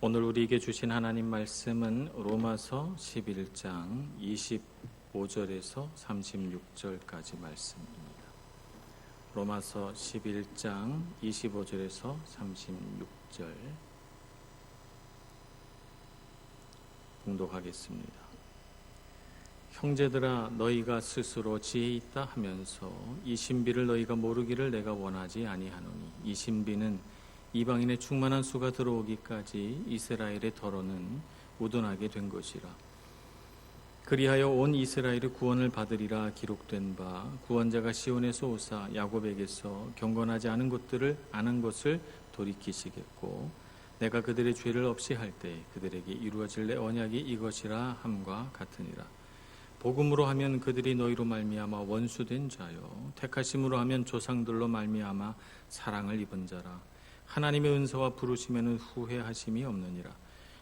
오늘 우리에게 주신 하나님 말씀은 로마서 11장 25절에서 36절까지 말씀입니다. 로마서 11장 25절에서 36절 봉독하겠습니다. 형제들아, 너희가 스스로 지혜 있다 하면서 이 신비를 너희가 모르기를 내가 원하지 아니하노니, 이 신비는 이방인의 충만한 수가 들어오기까지 이스라엘의 더러는 우둔하게 된 것이라. 그리하여 온 이스라엘이 구원을 받으리라 기록된 바, 구원자가 시온에서 오사 야곱에게서 경건하지 않은 것들을 아는 것을 돌이키시겠고, 내가 그들의 죄를 없이 할 때 그들에게 이루어질 내 언약이 이것이라 함과 같으니라. 복음으로 하면 그들이 너희로 말미암아 원수된 자요, 택하심으로 하면 조상들로 말미암아 사랑을 입은 자라. 하나님의 은사와 부르심에는 후회하심이 없느니라.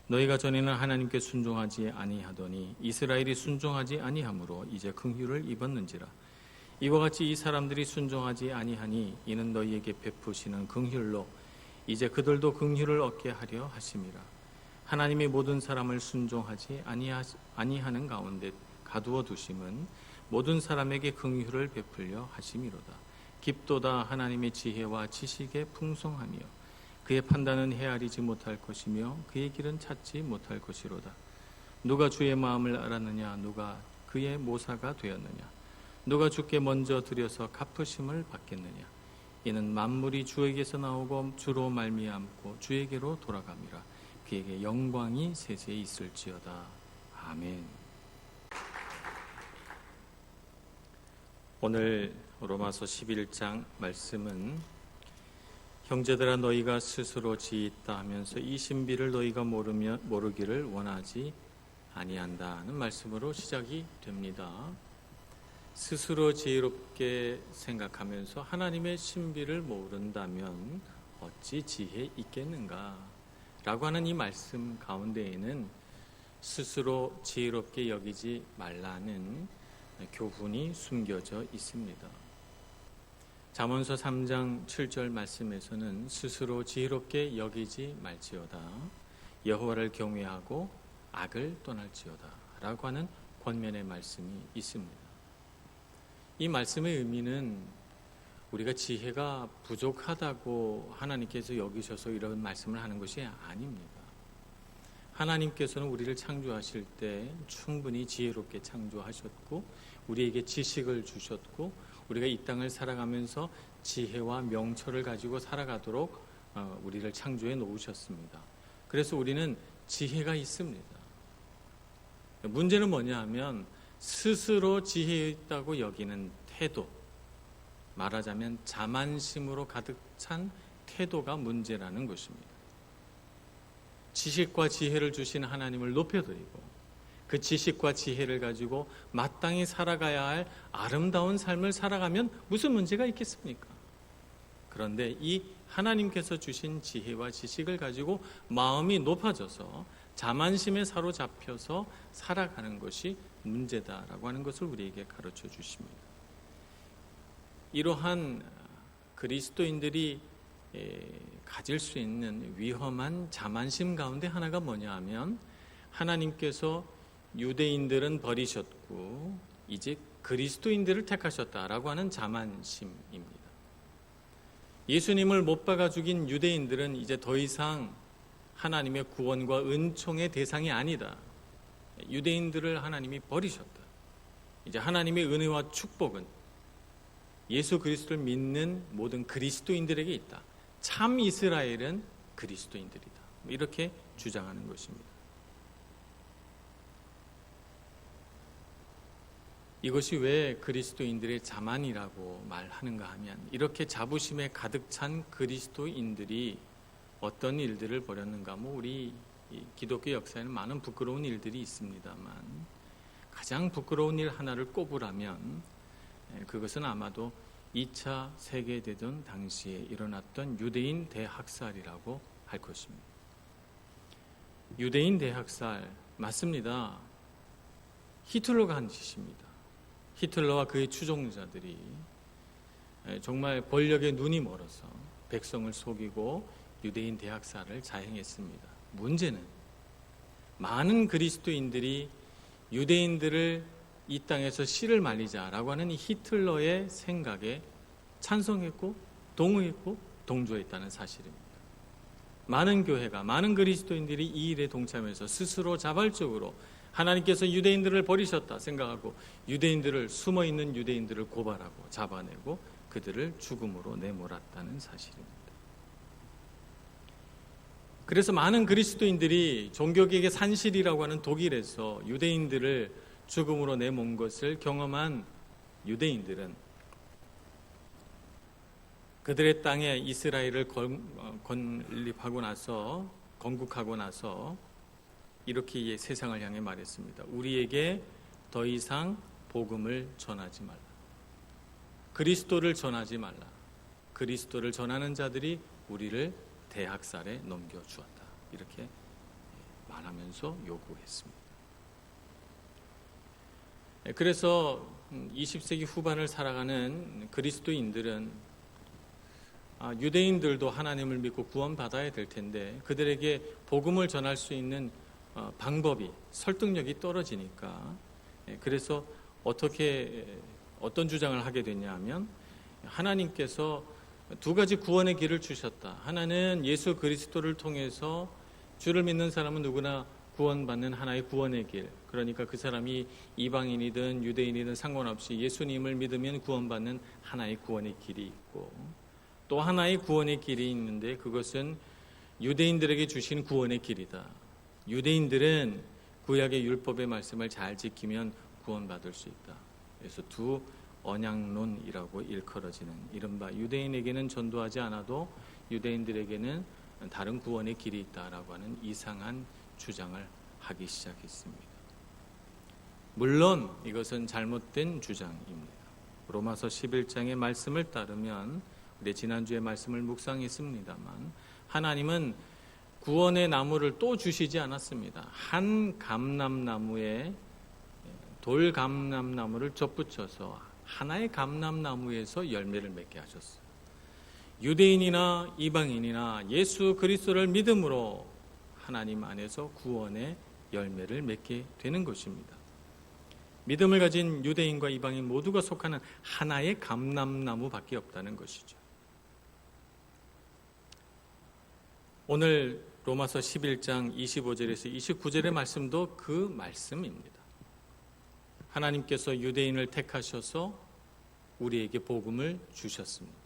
너희가 전에는 하나님께 순종하지 아니하더니 이스라엘이 순종하지 아니하므로 이제 긍휼을 입었는지라. 이와 같이 이 사람들이 순종하지 아니하니 이는 너희에게 베푸시는 긍휼로 이제 그들도 긍휼을 얻게 하려 하심이라. 하나님의 모든 사람을 순종하지 아니하는 가운데 가두어 두심은 모든 사람에게 긍휼을 베풀려 하심이로다. 깊도다 하나님의 지혜와 지식의 풍성하며 그의 판단은 헤아리지 못할 것이며 그의 길은 찾지 못할 것이로다. 누가 주의 마음을 알았느냐? 누가 그의 모사가 되었느냐? 누가 주께 먼저 드려서 갚으심을 받겠느냐? 이는 만물이 주에게서 나오고 주로 말미암고 주에게로 돌아감이라. 그에게 영광이 세세히 있을지어다. 아멘. 오늘 로마서 11장 말씀은 형제들아, 너희가 스스로 지혜 있다 하면서 이 신비를 너희가 모르기를 원하지 아니한다는 말씀으로 시작이 됩니다. 스스로 지혜롭게 생각하면서 하나님의 신비를 모른다면 어찌 지혜 있겠는가? 라고 하는 이 말씀 가운데에는 스스로 지혜롭게 여기지 말라는 교훈이 숨겨져 있습니다. 잠언서 3장 7절 말씀에서는 스스로 지혜롭게 여기지 말지어다, 여호와를 경외하고 악을 떠날지어다 라고 하는 권면의 말씀이 있습니다. 이 말씀의 의미는 우리가 지혜가 부족하다고 하나님께서 여기셔서 이런 말씀을 하는 것이 아닙니다. 하나님께서는 우리를 창조하실 때 충분히 지혜롭게 창조하셨고 우리에게 지식을 주셨고 우리가 이 땅을 살아가면서 지혜와 명철을 가지고 살아가도록 우리를 창조해 놓으셨습니다. 그래서 우리는 지혜가 있습니다. 문제는 뭐냐 하면 스스로 지혜 있다고 여기는 태도, 말하자면 자만심으로 가득 찬 태도가 문제라는 것입니다. 지식과 지혜를 주신 하나님을 높여드리고 그 지식과 지혜를 가지고 마땅히 살아가야 할 아름다운 삶을 살아가면 무슨 문제가 있겠습니까? 그런데 이 하나님께서 주신 지혜와 지식을 가지고 마음이 높아져서 자만심에 사로잡혀서 살아가는 것이 문제다라고 하는 것을 우리에게 가르쳐 주십니다. 이러한 그리스도인들이 가질 수 있는 위험한 자만심 가운데 하나가 뭐냐 하면 하나님께서 유대인들은 버리셨고 이제 그리스도인들을 택하셨다라고 하는 자만심입니다. 예수님을 못 박아 죽인 유대인들은 이제 더 이상 하나님의 구원과 은총의 대상이 아니다. 유대인들을 하나님이 버리셨다. 이제 하나님의 은혜와 축복은 예수 그리스도를 믿는 모든 그리스도인들에게 있다. 참 이스라엘은 그리스도인들이다. 이렇게 주장하는 것입니다. 이것이 왜 그리스도인들의 자만이라고 말하는가 하면 이렇게 자부심에 가득 찬 그리스도인들이 어떤 일들을 벌였는가? 우리 기독교 역사에는 많은 부끄러운 일들이 있습니다만 가장 부끄러운 일 하나를 꼽으라면 그것은 아마도 2차 세계대전 당시에 일어났던 유대인 대학살이라고 할 것입니다. 유대인 대학살 맞습니다. 히틀러가 한 짓입니다. 히틀러와 그의 추종자들이 정말 권력에 눈이 멀어서 백성을 속이고 유대인 대학살을 자행했습니다. 문제는 많은 그리스도인들이 유대인들을 이 땅에서 씨를 말리자라고 하는 이 히틀러의 생각에 찬성했고 동의했고 동조했다는 사실입니다. 많은 교회가, 많은 그리스도인들이 이 일에 동참해서 스스로 자발적으로 하나님께서 유대인들을 버리셨다 생각하고 유대인들을, 숨어있는 유대인들을 고발하고 잡아내고 그들을 죽음으로 내몰았다는 사실입니다. 그래서 많은 그리스도인들이 종교개혁의 산실이라고 하는 독일에서 유대인들을 죽음으로 내몬 것을 경험한 유대인들은 그들의 땅에 이스라엘을 건립하고 나서, 건국하고 나서 이렇게 세상을 향해 말했습니다. 우리에게 더 이상 복음을 전하지 말라. 그리스도를 전하지 말라. 그리스도를 전하는 자들이 우리를 대학살에 넘겨주었다. 이렇게 말하면서 요구했습니다. 그래서 20세기 후반을 살아가는 그리스도인들은 유대인들도 하나님을 믿고 구원받아야 될 텐데 그들에게 복음을 전할 수 있는 방법이, 설득력이 떨어지니까 그래서 어떤 주장을 하게 됐냐 하면 하나님께서 두 가지 구원의 길을 주셨다. 하나는 예수 그리스도를 통해서 주를 믿는 사람은 누구나 구원받는 하나의 구원의 길. 그러니까 그 사람이 이방인이든 유대인이든 상관없이 예수님을 믿으면 구원받는 하나의 구원의 길이 있고 또 하나의 구원의 길이 있는데 그것은 유대인들에게 주신 구원의 길이다. 유대인들은 구약의 율법의 말씀을 잘 지키면 구원받을 수 있다. 그래서 두 언약론이라고 일컬어지는 이른바 유대인에게는 전도하지 않아도 유대인들에게는 다른 구원의 길이 있다라고 하는 이상한 주장을 하기 시작했습니다. 물론 이것은 잘못된 주장입니다. 로마서 11장의 말씀을 따르면 우리 지난주에 말씀을 묵상했습니다만 하나님은 구원의 나무를 또 주시지 않았습니다. 한 감람나무에 돌감람나무를 접붙여서 하나의 감람나무에서 열매를 맺게 하셨어요. 유대인이나 이방인이나 예수 그리스도를 믿음으로 하나님 안에서 구원의 열매를 맺게 되는 것입니다. 믿음을 가진 유대인과 이방인 모두가 속하는 하나의 감람나무밖에 없다는 것이죠. 오늘 로마서 11장 25절에서 29절의 말씀도 그 말씀입니다. 하나님께서 유대인을 택하셔서 우리에게 복음을 주셨습니다.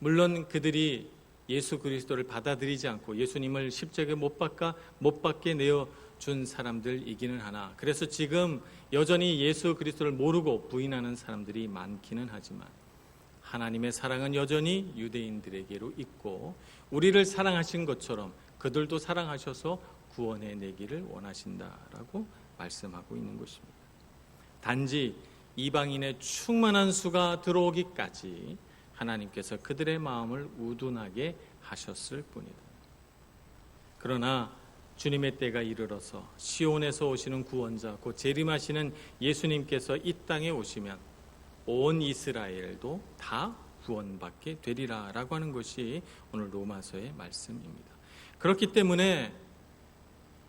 물론 그들이 예수 그리스도를 받아들이지 않고 예수님을 십자가에 못 박게 내어준 사람들이기는 하나 그래서 지금 여전히 예수 그리스도를 모르고 부인하는 사람들이 많기는 하지만 하나님의 사랑은 여전히 유대인들에게로 있고 우리를 사랑하신 것처럼 그들도 사랑하셔서 구원해 내기를 원하신다라고 말씀하고 있는 것입니다. 단지 이방인의 충만한 수가 들어오기까지 하나님께서 그들의 마음을 우둔하게 하셨을 뿐이다. 그러나 주님의 때가 이르러서 시온에서 오시는 구원자 곧 재림하시는 예수님께서 이 땅에 오시면 온 이스라엘도 다 구원받게 되리라라고 하는 것이 오늘 로마서의 말씀입니다. 그렇기 때문에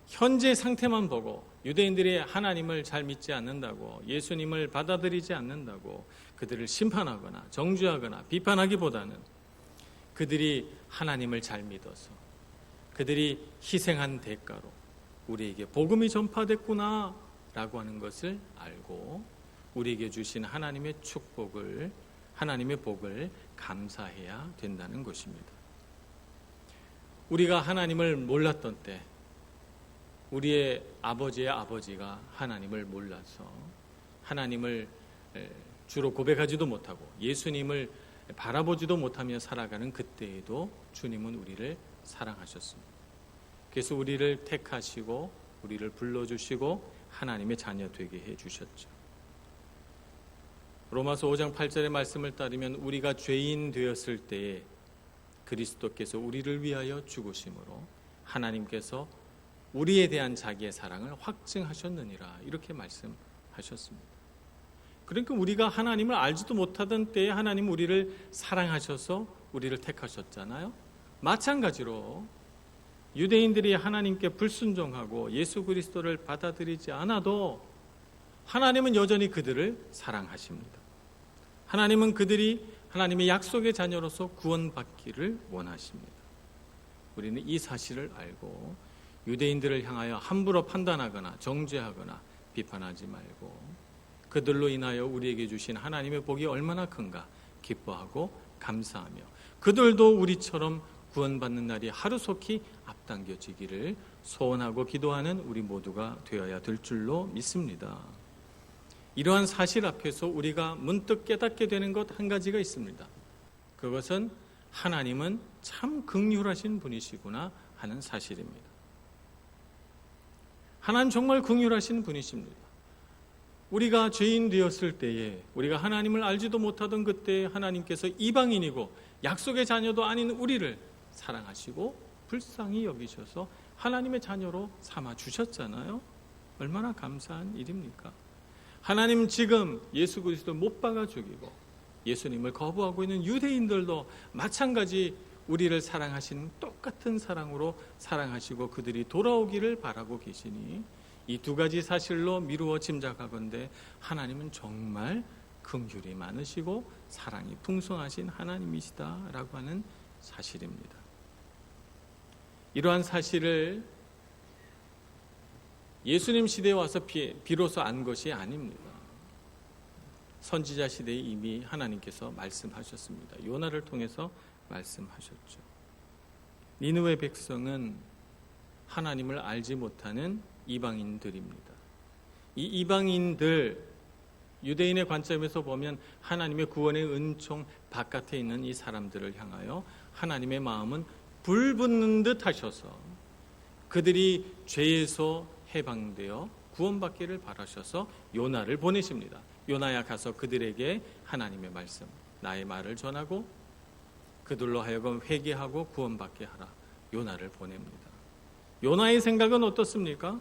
현재 상태만 보고 유대인들이 하나님을 잘 믿지 않는다고 예수님을 받아들이지 않는다고 그들을 심판하거나 정죄하거나 비판하기보다는 그들이 하나님을 잘 믿어서 그들이 희생한 대가로 우리에게 복음이 전파됐구나 라고 하는 것을 알고 우리에게 주신 하나님의 축복을 하나님의 복을 감사해야 된다는 것입니다. 우리가 하나님을 몰랐던 때 우리의 아버지의 아버지가 하나님을 몰라서 하나님을 주로 고백하지도 못하고 예수님을 바라보지도 못하며 살아가는 그때에도 주님은 우리를 사랑하셨습니다. 그래서 우리를 택하시고 우리를 불러주시고 하나님의 자녀 되게 해주셨죠. 로마서 5장 8절의 말씀을 따르면 우리가 죄인 되었을 때에 그리스도께서 우리를 위하여 죽으심으로 하나님께서 우리에 대한 자기의 사랑을 확증하셨느니라 이렇게 말씀하셨습니다. 그러니까 우리가 하나님을 알지도 못하던 때에 하나님 우리를 사랑하셔서 우리를 택하셨잖아요. 마찬가지로 유대인들이 하나님께 불순종하고 예수 그리스도를 받아들이지 않아도 하나님은 여전히 그들을 사랑하십니다. 하나님은 그들이 하나님의 약속의 자녀로서 구원받기를 원하십니다. 우리는 이 사실을 알고 유대인들을 향하여 함부로 판단하거나 정죄하거나 비판하지 말고 그들로 인하여 우리에게 주신 하나님의 복이 얼마나 큰가 기뻐하고 감사하며 그들도 우리처럼 구원받는 날이 하루속히 앞당겨지기를 소원하고 기도하는 우리 모두가 되어야 될 줄로 믿습니다. 이러한 사실 앞에서 우리가 문득 깨닫게 되는 것 한 가지가 있습니다. 그것은 하나님은 참 긍휼하신 분이시구나 하는 사실입니다. 하나님 정말 긍휼하신 분이십니다. 우리가 죄인 되었을 때에 우리가 하나님을 알지도 못하던 그때 하나님께서 이방인이고 약속의 자녀도 아닌 우리를 사랑하시고 불쌍히 여기셔서 하나님의 자녀로 삼아 주셨잖아요. 얼마나 감사한 일입니까? 하나님 지금 예수 그리스도 못 박아 죽이고 예수님을 거부하고 있는 유대인들도 마찬가지 우리를 사랑하신 똑같은 사랑으로 사랑하시고 그들이 돌아오기를 바라고 계시니 이 두 가지 사실로 미루어 짐작하건대 하나님은 정말 긍휼이 많으시고 사랑이 풍성하신 하나님이시다라고 하는 사실입니다. 이러한 사실을 예수님 시대에 와서 비로소 안 것이 아닙니다. 선지자 시대에 이미 하나님께서 말씀하셨습니다. 요나를 통해서 말씀하셨죠. 니느웨 백성은 하나님을 알지 못하는 이방인들입니다. 이 이방인들, 유대인의 관점에서 보면 하나님의 구원의 은총 바깥에 있는 이 사람들을 향하여 하나님의 마음은 불붙는 듯 하셔서 그들이 죄에서 해방되어 구원받기를 바라셔서 요나를 보내십니다. 요나야 가서 그들에게 하나님의 말씀, 나의 말을 전하고 그들로 하여금 회개하고 구원받게 하라. 요나를 보냅니다. 요나의 생각은 어떻습니까?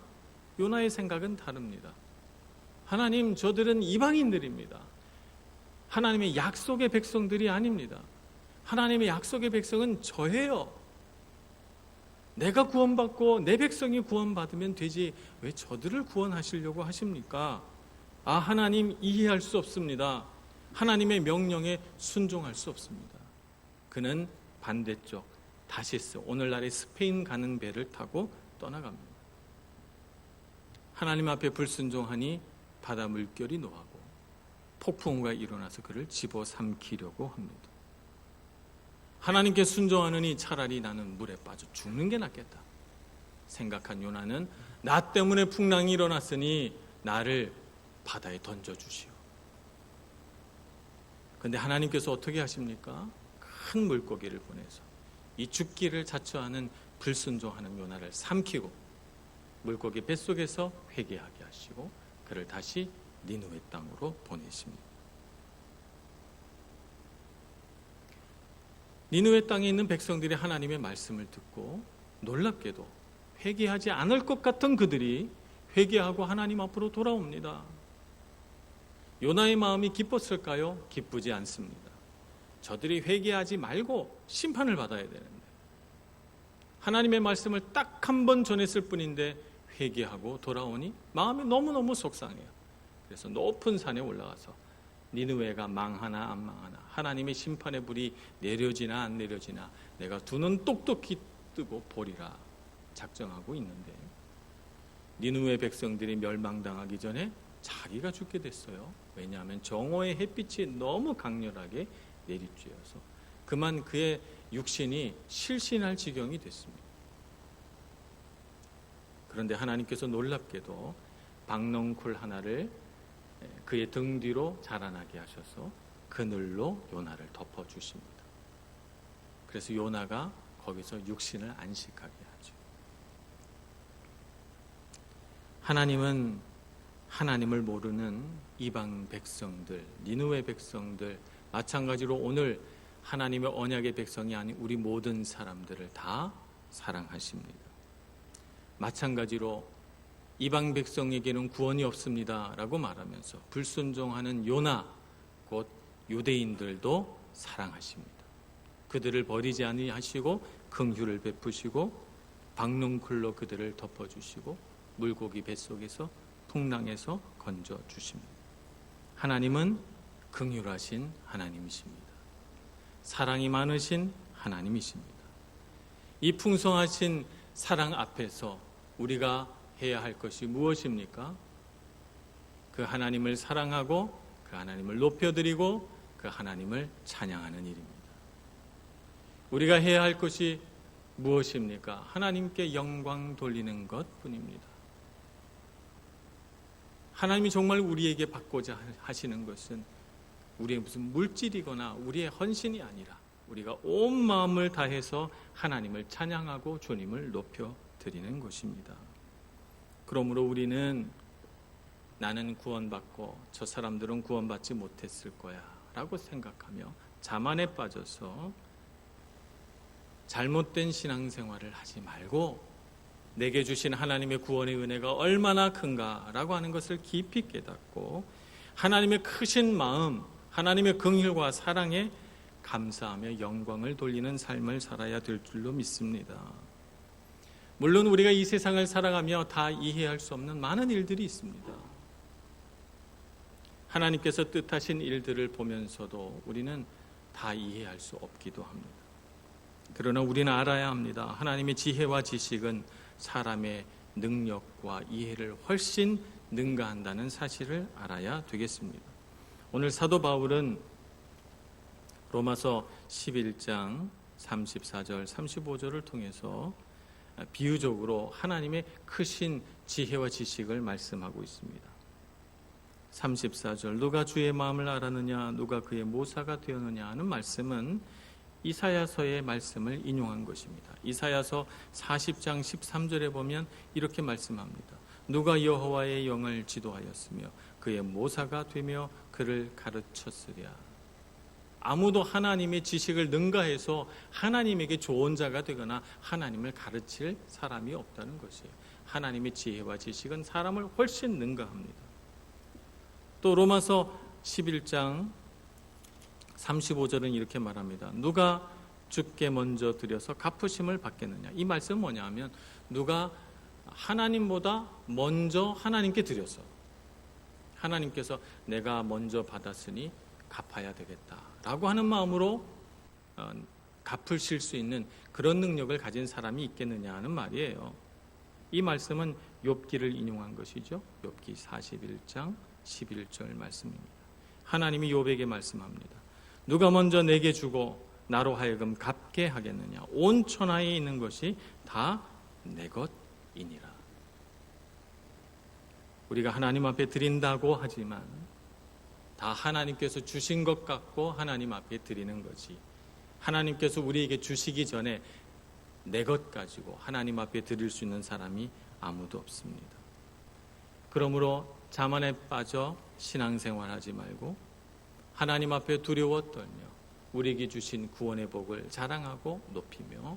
요나의 생각은 다릅니다. 하나님, 저들은 이방인들입니다. 하나님의 약속의 백성들이 아닙니다. 하나님의 약속의 백성은 저예요. 내가 구원받고 내 백성이 구원받으면 되지 왜 저들을 구원하시려고 하십니까? 아, 하나님 이해할 수 없습니다. 하나님의 명령에 순종할 수 없습니다. 그는 반대쪽 다시스, 오늘날의 스페인 가는 배를 타고 떠나갑니다. 하나님 앞에 불순종하니 바다 물결이 노하고 폭풍우가 일어나서 그를 집어삼키려고 합니다. 하나님께 순종하느니 차라리 나는 물에 빠져 죽는 게 낫겠다 생각한 요나는 나 때문에 풍랑이 일어났으니 나를 바다에 던져주시오. 그런데 하나님께서 어떻게 하십니까? 큰 물고기를 보내서 이 죽기를 자처하는 불순종하는 요나를 삼키고 물고기 뱃속에서 회개하게 하시고 그를 다시 니느웨 땅으로 보내십니다. 니느웨 땅에 있는 백성들이 하나님의 말씀을 듣고 놀랍게도 회개하지 않을 것 같은 그들이 회개하고 하나님 앞으로 돌아옵니다. 요나의 마음이 기뻤을까요? 기쁘지 않습니다. 저들이 회개하지 말고 심판을 받아야 되는데 하나님의 말씀을 딱 한 번 전했을 뿐인데 회개하고 돌아오니 마음이 너무너무 속상해요. 그래서 높은 산에 올라가서 니느웨가 망하나 안 망하나 하나님의 심판의 불이 내려지나 안 내려지나 내가 두 눈 똑똑히 뜨고 보리라 작정하고 있는데 니느웨 백성들이 멸망당하기 전에 자기가 죽게 됐어요. 왜냐하면 정오의 햇빛이 너무 강렬하게 내리쬐어서 그만 그의 육신이 실신할 지경이 됐습니다. 그런데 하나님께서 놀랍게도 박넝쿨 하나를 그의 등 뒤로 자라나게 하셔서 그늘로 요나를 덮어주십니다. 그래서 요나가 거기서 육신을 안식하게 하죠. 하나님은 하나님을 모르는 이방 백성들, 니느웨 백성들, 마찬가지로 오늘 하나님의 언약의 백성이 아닌 우리 모든 사람들을 다 사랑하십니다. 마찬가지로 이방 백성에게는 구원이 없습니다 라고 말하면서 불순종하는 요나 곧 유대인들도 사랑하십니다. 그들을 버리지 아니하시고 긍휼을 베푸시고 박농쿨로 그들을 덮어주시고 물고기 뱃속에서 풍랑에서 건져주십니다. 하나님은 긍휼하신 하나님이십니다. 사랑이 많으신 하나님이십니다. 이 풍성하신 사랑 앞에서 우리가 해야 할 것이 무엇입니까? 그 하나님을 사랑하고 그 하나님을 높여드리고 그 하나님을 찬양하는 일입니다. 우리가 해야 할 것이 무엇입니까? 하나님께 영광 돌리는 것뿐입니다. 하나님이 정말 우리에게 받고자 하시는 것은 우리의 무슨 물질이거나 우리의 헌신이 아니라 우리가 온 마음을 다해서 하나님을 찬양하고 주님을 높여드리는 것입니다. 그러므로 우리는 나는 구원받고 저 사람들은 구원받지 못했을 거야 라고 생각하며 자만에 빠져서 잘못된 신앙생활을 하지 말고 내게 주신 하나님의 구원의 은혜가 얼마나 큰가라고 하는 것을 깊이 깨닫고 하나님의 크신 마음, 하나님의 긍휼과 사랑에 감사하며 영광을 돌리는 삶을 살아야 될 줄로 믿습니다. 물론 우리가 이 세상을 살아가며 다 이해할 수 없는 많은 일들이 있습니다. 하나님께서 뜻하신 일들을 보면서도 우리는 다 이해할 수 없기도 합니다. 그러나 우리는 알아야 합니다. 하나님의 지혜와 지식은 사람의 능력과 이해를 훨씬 능가한다는 사실을 알아야 되겠습니다. 오늘 사도 바울은 로마서 11장 34절 35절을 통해서 비유적으로 하나님의 크신 지혜와 지식을 말씀하고 있습니다. 34절 누가 주의 마음을 알았느냐 누가 그의 모사가 되었느냐 하는 말씀은 이사야서의 말씀을 인용한 것입니다. 이사야서 40장 13절에 보면 이렇게 말씀합니다. 누가 여호와의 영을 지도하였으며 그의 모사가 되며 그를 가르쳤으랴. 아무도 하나님의 지식을 능가해서 하나님에게 좋은 자가 되거나 하나님을 가르칠 사람이 없다는 것이에요. 하나님의 지혜와 지식은 사람을 훨씬 능가합니다. 또 로마서 11장 35절은 이렇게 말합니다. 누가 주께 먼저 드려서 갚으심을 받겠느냐. 이 말씀은 뭐냐 하면 누가 하나님보다 먼저 하나님께 드려서 하나님께서 내가 먼저 받았으니 갚아야 되겠다라고 하는 마음으로 갚으실 수 있는 그런 능력을 가진 사람이 있겠느냐 하는 말이에요. 이 말씀은 욥기를 인용한 것이죠. 욥기 41장 11절 말씀입니다. 하나님이 욥에게 말씀합니다. 누가 먼저 내게 주고 나로 하여금 갚게 하겠느냐. 온 천하에 있는 것이 다 내 것이니라. 우리가 하나님 앞에 드린다고 하지만 다 하나님께서 주신 것 같고 하나님 앞에 드리는 거지. 하나님께서 우리에게 주시기 전에 내 것 가지고 하나님 앞에 드릴 수 있는 사람이 아무도 없습니다. 그러므로 자만에 빠져 신앙생활하지 말고 하나님 앞에 두려워 떨며 우리에게 주신 구원의 복을 자랑하고 높이며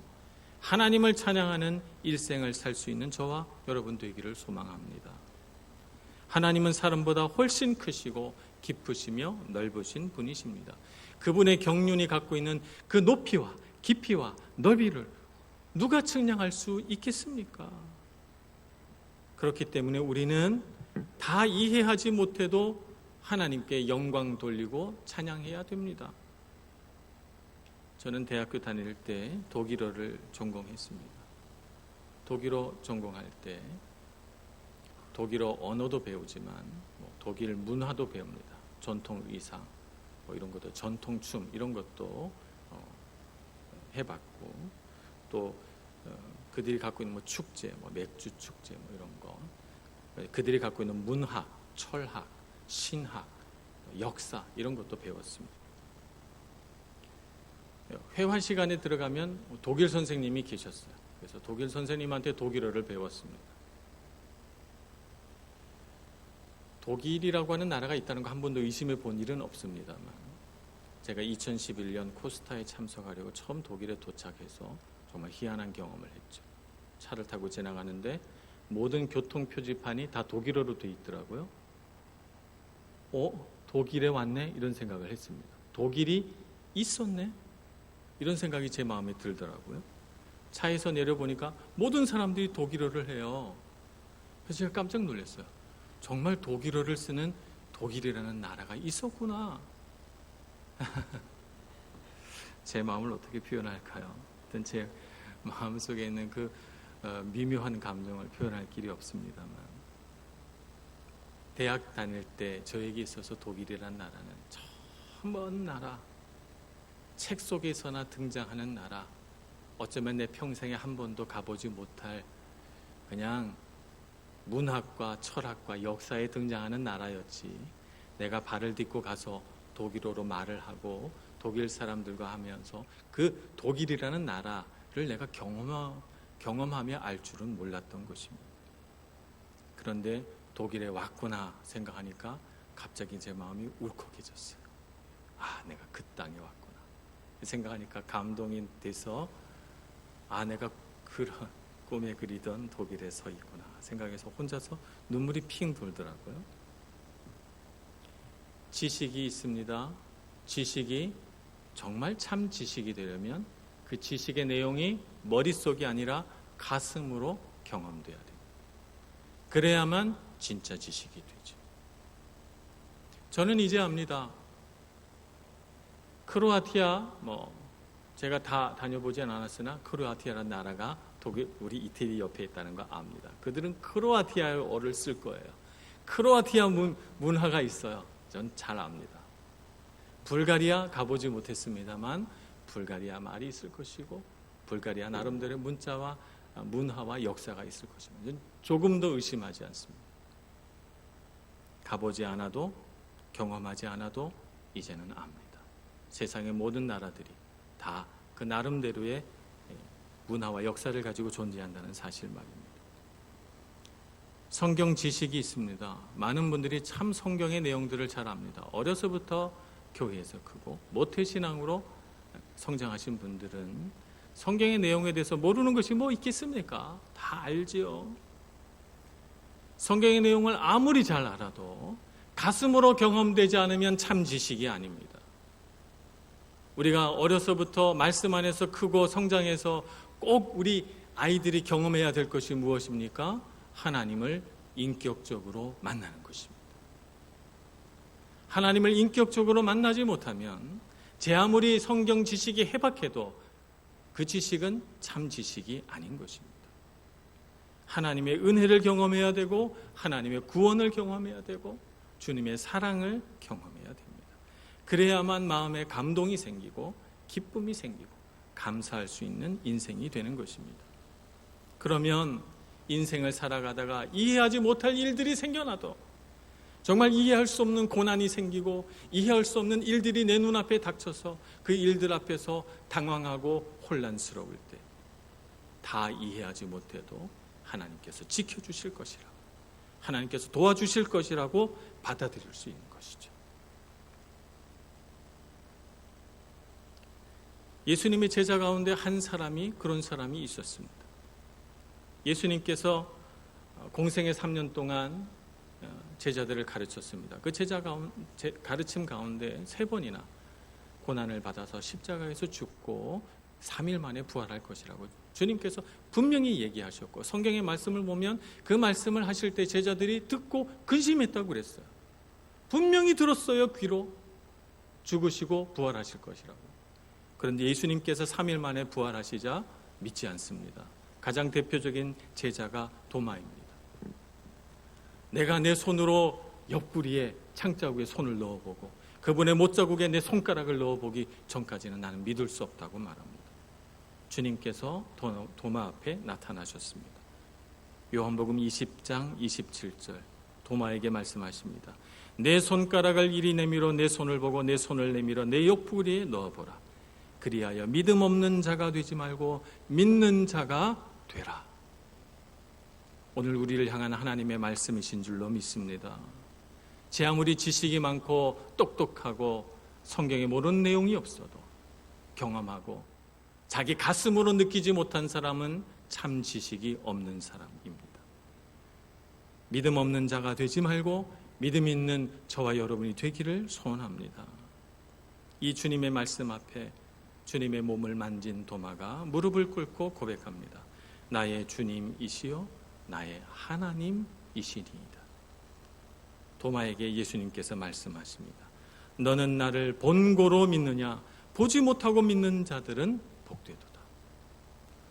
하나님을 찬양하는 일생을 살 수 있는 저와 여러분 되기를 소망합니다. 하나님은 사람보다 훨씬 크시고 깊으시며 넓으신 분이십니다. 그분의 경륜이 갖고 있는 그 높이와 깊이와 넓이를 누가 측량할 수 있겠습니까? 그렇기 때문에 우리는 다 이해하지 못해도 하나님께 영광 돌리고 찬양해야 됩니다. 저는 대학교 다닐 때 독일어를 전공했습니다. 독일어 전공할 때 독일어 언어도 배우지만 독일 문화도 배웁니다. 전통 의상, 이런 것도 전통 춤 이런 것도 해봤고 또 그들이 갖고 있는 축제, 맥주 축제 이런 거, 그들이 갖고 있는 문학, 철학, 신학, 역사 이런 것도 배웠습니다. 회화 시간에 들어가면 독일 선생님이 계셨어요. 그래서 독일 선생님한테 독일어를 배웠습니다. 독일이라고 하는 나라가 있다는 거 한 번도 의심해 본 일은 없습니다만 제가 2011년 코스타에 참석하려고 처음 독일에 도착해서 정말 희한한 경험을 했죠. 차를 타고 지나가는데 모든 교통 표지판이 다 독일어로 돼 있더라고요. 독일에 왔네? 이런 생각을 했습니다. 독일이 있었네? 이런 생각이 제 마음에 들더라고요. 차에서 내려보니까 모든 사람들이 독일어를 해요. 그래서 제가 깜짝 놀랐어요. 정말 독일어를 쓰는 독일이라는 나라가 있었구나. 제 마음을 어떻게 표현할까요? 하여튼 제 마음속에 있는 그 미묘한 감정을 표현할 길이 없습니다만, 대학 다닐 때 저에게 있어서 독일이란 나라는 저 먼 나라, 책 속에서나 등장하는 나라, 어쩌면 내 평생에 한 번도 가보지 못할 그냥 문학과 철학과 역사에 등장하는 나라였지, 내가 발을 딛고 가서 독일어로 말을 하고 독일 사람들과 하면서 그 독일이라는 나라를 내가 경험하며 알 줄은 몰랐던 것입니다. 그런데 독일에 왔구나 생각하니까 갑자기 제 마음이 울컥해졌어요. 내가 그 땅에 왔구나 생각하니까 감동이 돼서 내가 그런 꿈에 그리던 독일에 서 있구나 생각해서 혼자서 눈물이 핑 돌더라고요. 지식이 있습니다. 지식이 정말 참 지식이 되려면 그 지식의 내용이 머릿속이 아니라 가슴으로 경험돼야 돼요. 그래야만 진짜 지식이 되죠. 저는 이제 압니다. 크로아티아, 제가 다 다녀보진 않았으나 크로아티아라는 나라가 우리 이태리 옆에 있다는 거 압니다. 그들은 크로아티아어를 쓸 거예요. 크로아티아 문화가 있어요. 전 잘 압니다. 불가리아 가보지 못했습니다만 불가리아 말이 있을 것이고 불가리아 나름대로의 문자와 문화와 역사가 있을 것입니다. 조금도 의심하지 않습니다. 가보지 않아도 경험하지 않아도 이제는 압니다. 세상의 모든 나라들이 다 그 나름대로의 문화와 역사를 가지고 존재한다는 사실 말입니다. 성경 지식이 있습니다. 많은 분들이 참 성경의 내용들을 잘 압니다. 어려서부터 교회에서 크고 모태신앙으로 성장하신 분들은 성경의 내용에 대해서 모르는 것이 뭐 있겠습니까? 다 알지요. 성경의 내용을 아무리 잘 알아도 가슴으로 경험되지 않으면 참 지식이 아닙니다. 우리가 어려서부터 말씀 안에서 크고 성장해서 꼭 우리 아이들이 경험해야 될 것이 무엇입니까? 하나님을 인격적으로 만나는 것입니다. 하나님을 인격적으로 만나지 못하면 제 아무리 성경 지식이 해박해도 그 지식은 참 지식이 아닌 것입니다. 하나님의 은혜를 경험해야 되고 하나님의 구원을 경험해야 되고 주님의 사랑을 경험해야 됩니다. 그래야만 마음에 감동이 생기고 기쁨이 생기고 감사할 수 있는 인생이 되는 것입니다. 그러면 인생을 살아가다가 이해하지 못할 일들이 생겨나도 정말 이해할 수 없는 고난이 생기고 이해할 수 없는 일들이 내 눈앞에 닥쳐서 그 일들 앞에서 당황하고 혼란스러울 때 다 이해하지 못해도 하나님께서 지켜주실 것이라고, 하나님께서 도와주실 것이라고 받아들일 수 있는 것이죠. 예수님의 제자 가운데 한 사람이 그런 사람이 있었습니다. 예수님께서 공생의 3년 동안 제자들을 가르쳤습니다. 그 가르침 가운데 3번이나 고난을 받아서 십자가에서 죽고 3일 만에 부활할 것이라고 주님께서 분명히 얘기하셨고, 성경의 말씀을 보면 그 말씀을 하실 때 제자들이 듣고 근심했다고 그랬어요. 분명히 들었어요. 귀로. 죽으시고 부활하실 것이라고. 그런데 예수님께서 3일 만에 부활하시자 믿지 않습니다. 가장 대표적인 제자가 도마입니다. 내가 내 손으로 옆구리에 창자국에 손을 넣어보고 그분의 못자국에 내 손가락을 넣어보기 전까지는 나는 믿을 수 없다고 말합니다. 주님께서 도마 앞에 나타나셨습니다. 요한복음 20장 27절 도마에게 말씀하십니다. 내 손가락을 이리 내밀어 내 손을 보고 내 손을 내밀어 내 옆구리에 넣어보라. 그리하여 믿음 없는 자가 되지 말고 믿는 자가 되라. 오늘 우리를 향한 하나님의 말씀이신 줄로 믿습니다. 제 아무리 지식이 많고 똑똑하고 성경에 모르는 내용이 없어도 경험하고 자기 가슴으로 느끼지 못한 사람은 참 지식이 없는 사람입니다. 믿음 없는 자가 되지 말고 믿음 있는 저와 여러분이 되기를 소원합니다. 이 주님의 말씀 앞에 주님의 몸을 만진 도마가 무릎을 꿇고 고백합니다. 나의 주님이시요 나의 하나님이시니이다. 도마에게 예수님께서 말씀하십니다. 너는 나를 본고로 믿느냐? 보지 못하고 믿는 자들은 복되도다.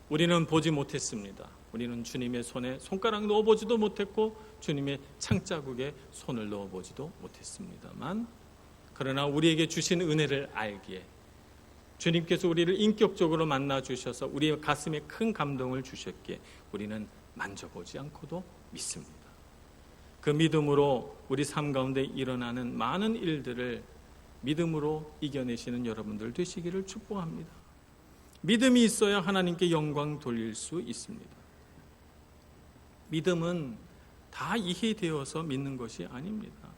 우리는 보지 못했습니다. 우리는 주님의 손에 손가락 넣어보지도 못했고 주님의 창자국에 손을 넣어보지도 못했습니다만, 그러나 우리에게 주신 은혜를 알기에 주님께서 우리를 인격적으로 만나 주셔서 우리의 가슴에 큰 감동을 주셨기에 우리는 만져보지 않고도 믿습니다. 그 믿음으로 우리 삶 가운데 일어나는 많은 일들을 믿음으로 이겨내시는 여러분들 되시기를 축복합니다. 믿음이 있어야 하나님께 영광 돌릴 수 있습니다. 믿음은 다 이해되어서 믿는 것이 아닙니다.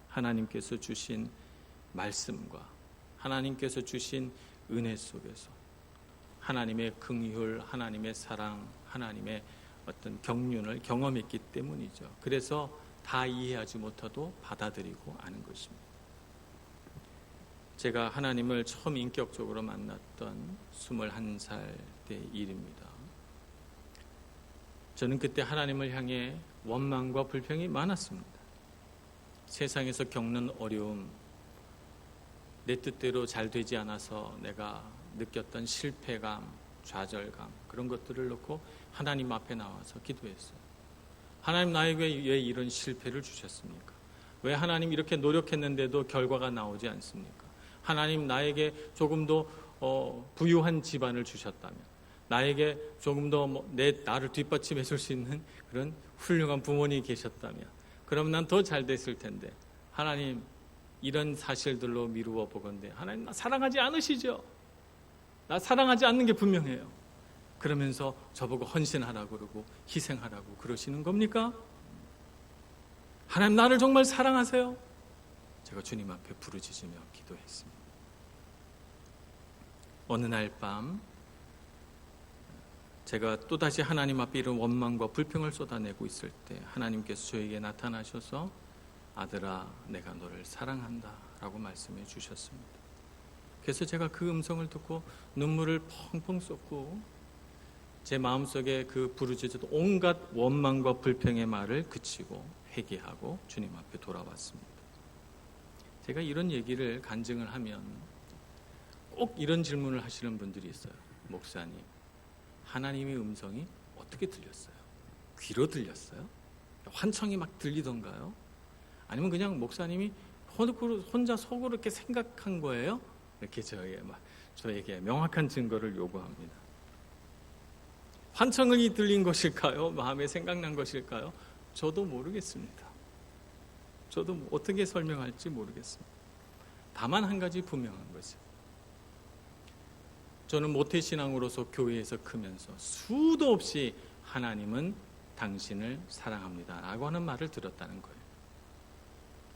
하나님께서 주신 말씀과 하나님께서 주신 은혜 속에서 하나님의 긍휼, 하나님의 사랑, 하나님의 어떤 경륜을 경험했기 때문이죠. 그래서 다 이해하지 못해도 받아들이고 아는 것입니다. 제가 하나님을 처음 인격적으로 만났던 21살 때 일입니다. 저는 그때 하나님을 향해 원망과 불평이 많았습니다. 세상에서 겪는 어려움, 내 뜻대로 잘 되지 않아서 내가 느꼈던 실패감, 좌절감, 그런 것들을 놓고 하나님 앞에 나와서 기도했어요. 하나님, 나에게 왜 이런 실패를 주셨습니까? 왜 하나님 이렇게 노력했는데도 결과가 나오지 않습니까? 하나님, 나에게 조금 더 부유한 집안을 주셨다면, 나에게 조금 더 나를 뒷받침해 줄 수 있는 그런 훌륭한 부모님이 계셨다면, 그럼 난 더 잘 됐을 텐데, 하나님, 이런 사실들로 미루어 보건대 하나님, 나 사랑하지 않으시죠? 나 사랑하지 않는 게 분명해요. 그러면서 저보고 헌신하라고 그러고 희생하라고 그러시는 겁니까? 하나님, 나를 정말 사랑하세요? 제가 주님 앞에 부르짖으며 기도했습니다. 어느 날 밤 제가 또다시 하나님 앞에 이런 원망과 불평을 쏟아내고 있을 때 하나님께서 저에게 나타나셔서 아들아, 내가 너를 사랑한다 라고 말씀해 주셨습니다. 그래서 제가 그 음성을 듣고 눈물을 펑펑 쏟고 제 마음속에 그 부르짖었던 온갖 원망과 불평의 말을 그치고 회개하고 주님 앞에 돌아왔습니다. 제가 이런 얘기를 간증을 하면 꼭 이런 질문을 하시는 분들이 있어요. 목사님, 하나님의 음성이 어떻게 들렸어요? 귀로 들렸어요? 환청이 막 들리던가요? 아니면 그냥 목사님이 혼자 속으로 이렇게 생각한 거예요? 이렇게 저에게 명확한 증거를 요구합니다. 환청이 들린 것일까요? 마음에 생각난 것일까요? 저도 모르겠습니다. 저도 어떻게 설명할지 모르겠습니다. 다만 한 가지 분명한 것은, 저는 모태신앙으로서 교회에서 크면서 수도 없이 하나님은 당신을 사랑합니다 라고 하는 말을 들었다는 거예요.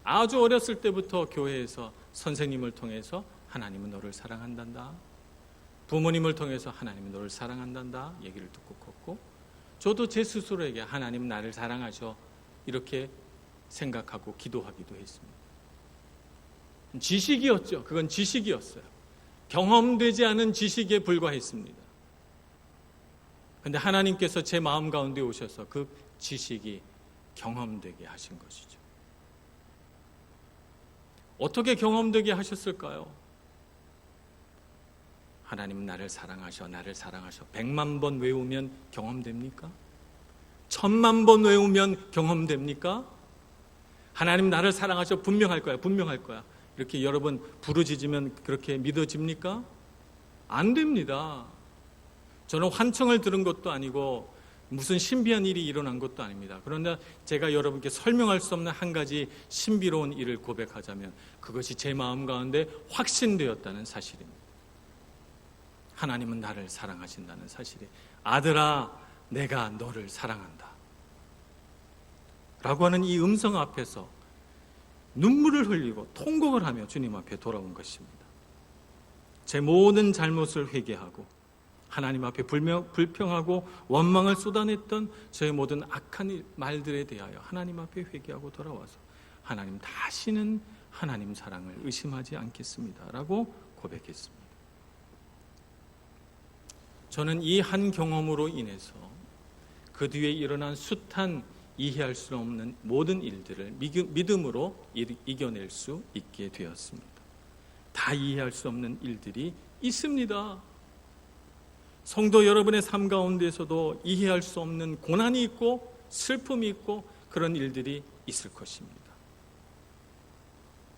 아주 어렸을 때부터 교회에서 선생님을 통해서 하나님은 너를 사랑한단다, 부모님을 통해서 하나님은 너를 사랑한단다 얘기를 듣고 컸고, 저도 제 스스로에게 하나님 나를 사랑하셔 이렇게 생각하고 기도하기도 했습니다. 지식이었죠. 그건 지식이었어요. 경험되지 않은 지식에 불과했습니다. 그런데 하나님께서 제 마음 가운데 오셔서 그 지식이 경험되게 하신 것이죠. 어떻게 경험되게 하셨을까요? 하나님은 나를 사랑하셔, 나를 사랑하셔. 100만 번 외우면 경험됩니까? 1000만 번 외우면 경험됩니까? 하나님 나를 사랑하셔, 분명할 거야, 분명할 거야. 이렇게 여러 번 부르짖으면 그렇게 믿어집니까? 안 됩니다. 저는 환청을 들은 것도 아니고 무슨 신비한 일이 일어난 것도 아닙니다. 그런데 제가 여러분께 설명할 수 없는 한 가지 신비로운 일을 고백하자면 그것이 제 마음 가운데 확신되었다는 사실입니다. 하나님은 나를 사랑하신다는 사실이, 아들아 내가 너를 사랑한다 라고 하는 이 음성 앞에서 눈물을 흘리고 통곡을 하며 주님 앞에 돌아온 것입니다. 제 모든 잘못을 회개하고 하나님 앞에 불평하고 원망을 쏟아냈던 저의 모든 악한 말들에 대하여 하나님 앞에 회개하고 돌아와서 하나님, 다시는 하나님 사랑을 의심하지 않겠습니다 라고 고백했습니다. 저는 이 한 경험으로 인해서 그 뒤에 일어난 숱한 이해할 수 없는 모든 일들을 믿음으로 이겨낼 수 있게 되었습니다. 다 이해할 수 없는 일들이 있습니다. 성도 여러분의 삶 가운데서도 이해할 수 없는 고난이 있고 슬픔이 있고 그런 일들이 있을 것입니다.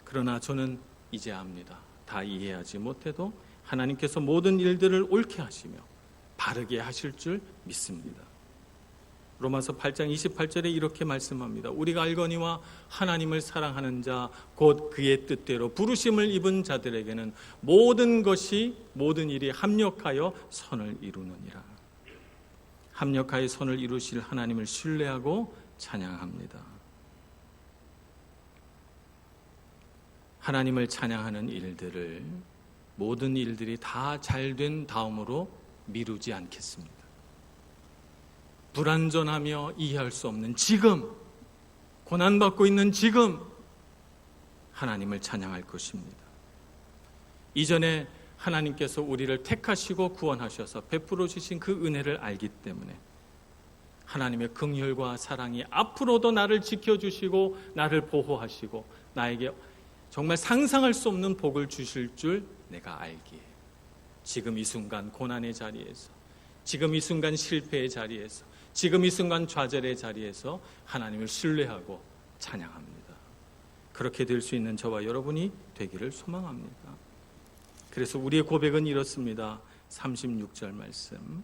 그러나 저는 이제 압니다. 다 이해하지 못해도 하나님께서 모든 일들을 옳게 하시며 바르게 하실 줄 믿습니다. 로마서 8장 28절에 이렇게 말씀합니다. 우리가 알거니와 하나님을 사랑하는 자 곧 그의 뜻대로 부르심을 입은 자들에게는 모든 일이 합력하여 선을 이루느니라. 합력하여 선을 이루실 하나님을 신뢰하고 찬양합니다. 하나님을 찬양하는 일들을 모든 일들이 다 잘된 다음으로 미루지 않겠습니다. 불완전하며 이해할 수 없는 지금, 고난받고 있는 지금 하나님을 찬양할 것입니다. 이전에 하나님께서 우리를 택하시고 구원하셔서 베풀어 주신 그 은혜를 알기 때문에 하나님의 긍휼과 사랑이 앞으로도 나를 지켜주시고 나를 보호하시고 나에게 정말 상상할 수 없는 복을 주실 줄 내가 알기에 지금 이 순간 고난의 자리에서, 지금 이 순간 실패의 자리에서, 지금 이 순간 좌절의 자리에서 하나님을 신뢰하고 찬양합니다. 그렇게 될 수 있는 저와 여러분이 되기를 소망합니다. 그래서 우리의 고백은 이렇습니다. 36절 말씀.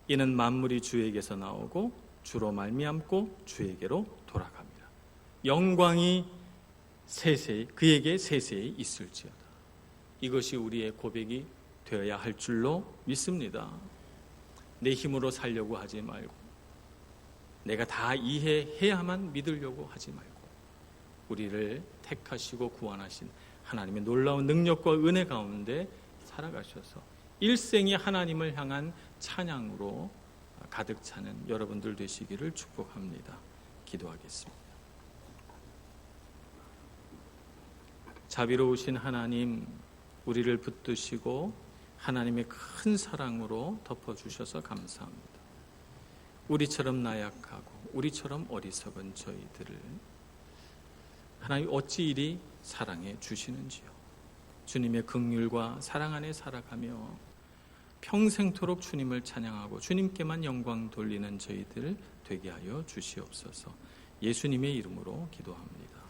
이는 만물이 주에게서 나오고 주로 말미암고 주에게로 돌아갑니다. 영광이 그에게 세세히 있을지어다. 이것이 우리의 고백이 되어야 할 줄로 믿습니다. 내 힘으로 살려고 하지 말고, 내가 다 이해해야만 믿으려고 하지 말고, 우리를 택하시고 구원하신 하나님의 놀라운 능력과 은혜 가운데 살아가셔서 일생이 하나님을 향한 찬양으로 가득 차는 여러분들 되시기를 축복합니다. 기도하겠습니다. 자비로우신 하나님, 우리를 붙드시고 하나님의 큰 사랑으로 덮어주셔서 감사합니다. 우리처럼 나약하고 우리처럼 어리석은 저희들을 하나님 어찌 이리 사랑해 주시는지요. 주님의 긍휼과 사랑 안에 살아가며 평생토록 주님을 찬양하고 주님께만 영광 돌리는 저희들 되게 하여 주시옵소서. 예수님의 이름으로 기도합니다.